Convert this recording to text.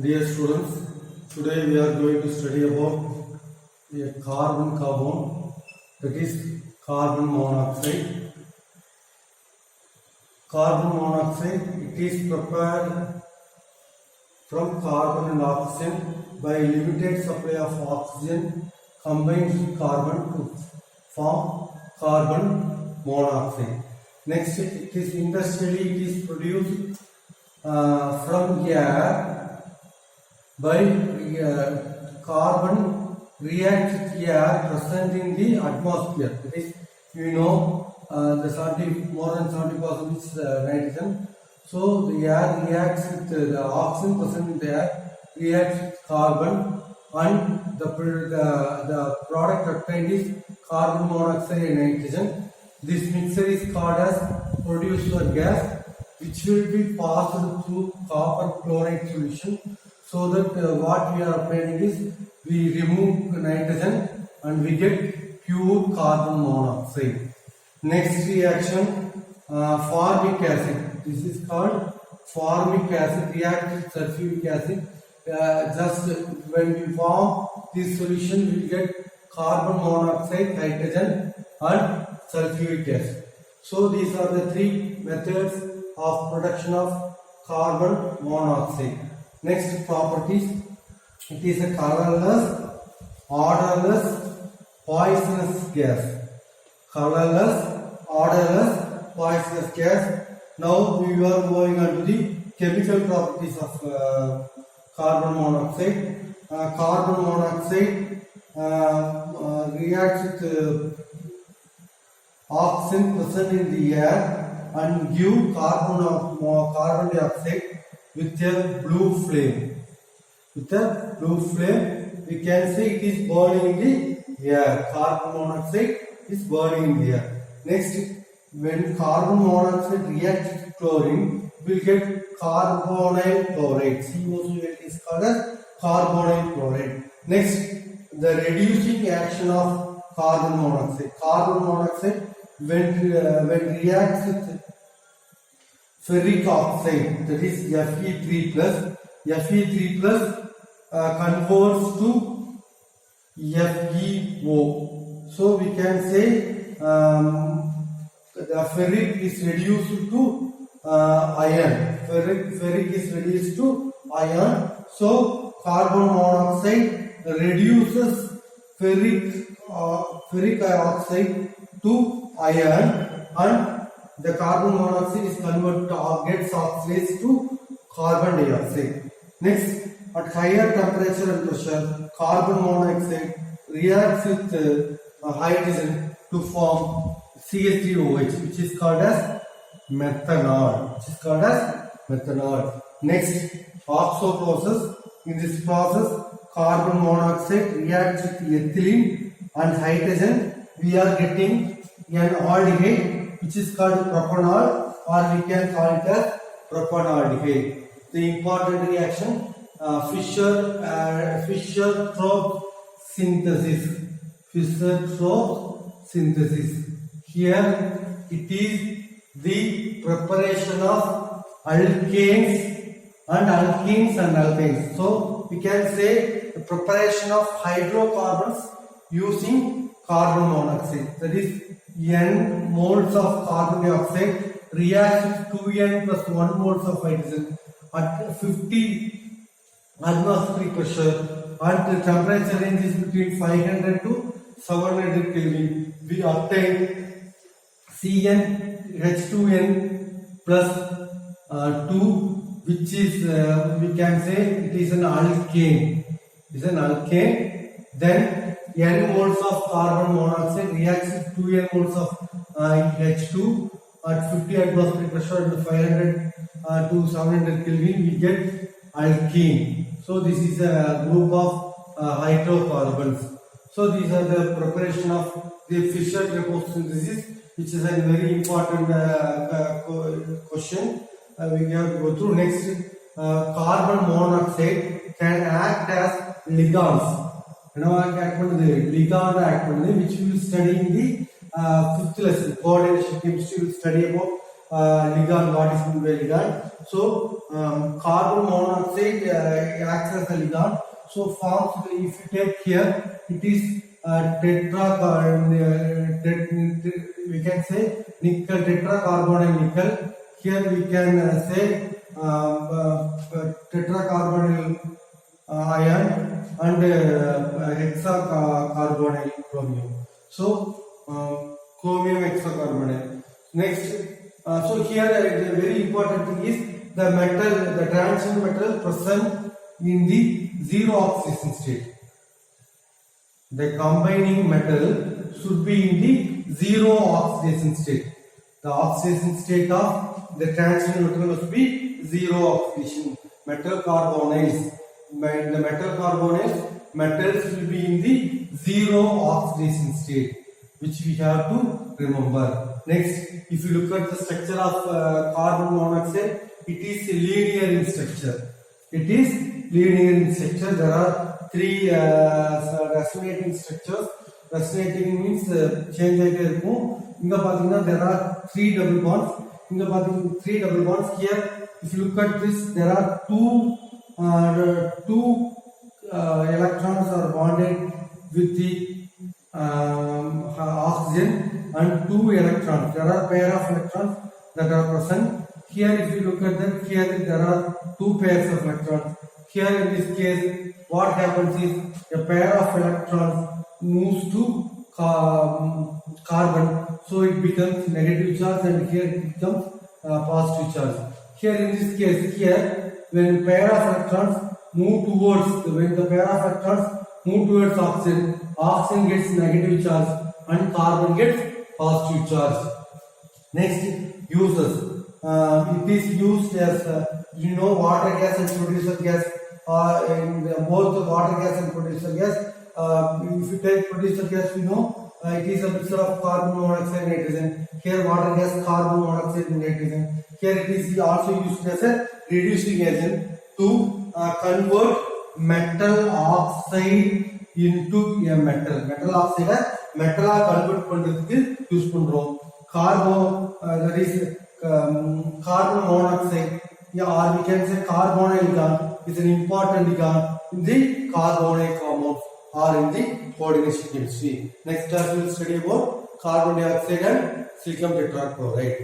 Dear students, today we are going to study about a carbon compound, that is carbon monoxide. Carbon monoxide, it is prepared from carbon and oxygen by limited supply of oxygen combined with carbon to form carbon monoxide. Next, it is industrially it is produced from air by carbon reacts with air present in the atmosphere. That is, the more than 70% is nitrogen. So the air reacts with the oxygen present in the air reacts with carbon, and the product obtained is carbon monoxide and nitrogen. This mixture is called as producer gas, which will be passed through copper chloride solution, so that what we are obtaining is we remove nitrogen and we get pure carbon monoxide. Next reaction, formic acid. This is called formic acid reacts with sulfuric acid. Just when we form this solution, we will get carbon monoxide, nitrogen and sulfuric acid. So these are the three methods of production of carbon monoxide. Next properties, it is a colorless, odorless, poisonous gas. Colorless, odorless, poisonous gas. Now we are going on to the chemical properties of carbon monoxide. Carbon monoxide reacts with oxygen present in the air and give carbon dioxide with a blue flame. With a blue flame, we can say it is burning in the air. Carbon monoxide is burning in the air. Next, when carbon monoxide reacts with chlorine, we will get carbonyl chloride. CO2 is called as carbonyl chloride. Next, the reducing action of carbon monoxide. Carbon monoxide, when reacts with ferric oxide, that is Fe3+, Fe3+ converts to FeO. So we can say the ferric is reduced to iron. Ferric is reduced to iron. So carbon monoxide reduces ferric oxide to iron, and the carbon monoxide is converted to gets oxidized to carbon dioxide. Next, at higher temperature and pressure, carbon monoxide reacts with hydrogen to form CH3OH, which is called as methanol. Next, oxo-process. In this process, carbon monoxide reacts with ethylene and hydrogen. We are getting an aldehyde, which is called propanol, or we can call it as propanaldehyde. The important reaction, Fischer-Tropsch synthesis. Fischer-Tropsch synthesis. Here it is the preparation of alkanes and alkynes. So we can say the preparation of hydrocarbons using carbon monoxide. That is, N moles of carbon dioxide reacts with 2N plus 1 moles of hydrogen at 50 atmospheric pressure, and the temperature range is between 500 to 700 Kelvin. We obtain CnH2n plus 2, which is we can say it is an alkane. Then N moles of carbon monoxide reacts with 2N moles of H2 at 50 atmospheric pressure and 500 to 700 Kelvin. We get alkene. So this is a group of hydrocarbons. So these are the preparation of the Fischer-Tropsch synthesis, which is a very important question. We have to go through. Next, carbon monoxide can act as ligands. Ligand act, which we will study in the fifth lesson. Coordination chemistry will study about ligand. What is meant by ligand? So carbon monoxide acts as a ligand. So forms, if you take here, it is we can say nickel, tetracarbonyl nickel. Here we can say tetracarbonyl ion and hexacarbonyl chromium. So chromium hexacarbonyl. Next, so here the very important thing is the metal, the transition metal present in the zero oxidation state. The combining metal should be in the zero oxidation state. The oxidation state of the transition metal must be zero oxidation. Metal carbonyls, the metal carbonyls, metals will be in the zero oxidation state, which we have to remember. Next, if you look at the structure of carbon monoxide, it is linear in structure. It is linear in structure. There are three resonating structures. Resonating means change ஆயிட்டே இருக்கும். இங்க பாத்தீங்கன்னா there are three double bonds. இங்க பாத்தீங்கன்னா three double bonds. Here, if you look at this, there are two electrons are bonded with the oxygen and two electrons. There are pair of electrons that are present. Here, if you look at them, here there are two pairs of electrons. Here in this case, what happens is a pair of electrons moves to carbon, so it becomes negative charge, and here it becomes positive charge. Here in this case, here when pair of electrons move towards, when the pair of electrons move towards oxygen, oxygen gets negative charge and carbon gets positive charge. Next, uses. It is used as water gas and producer gas. In both water gas and producer gas, if you take producer gas, we know it is a mixture of carbon monoxide and nitrogen. Here water gas, carbon monoxide and nitrogen. Here it is also used as a reducing agent to convert metal oxide into a metal. Metal oxide metal convert பண்றதுக்கு use பண்றோம். That is carbon monoxide, or we can say carbonyl ligand is an important ligand in the carbonyl compounds or in the coordination chemistry. Next class we will study about carbon dioxide and silicon tetrachloride.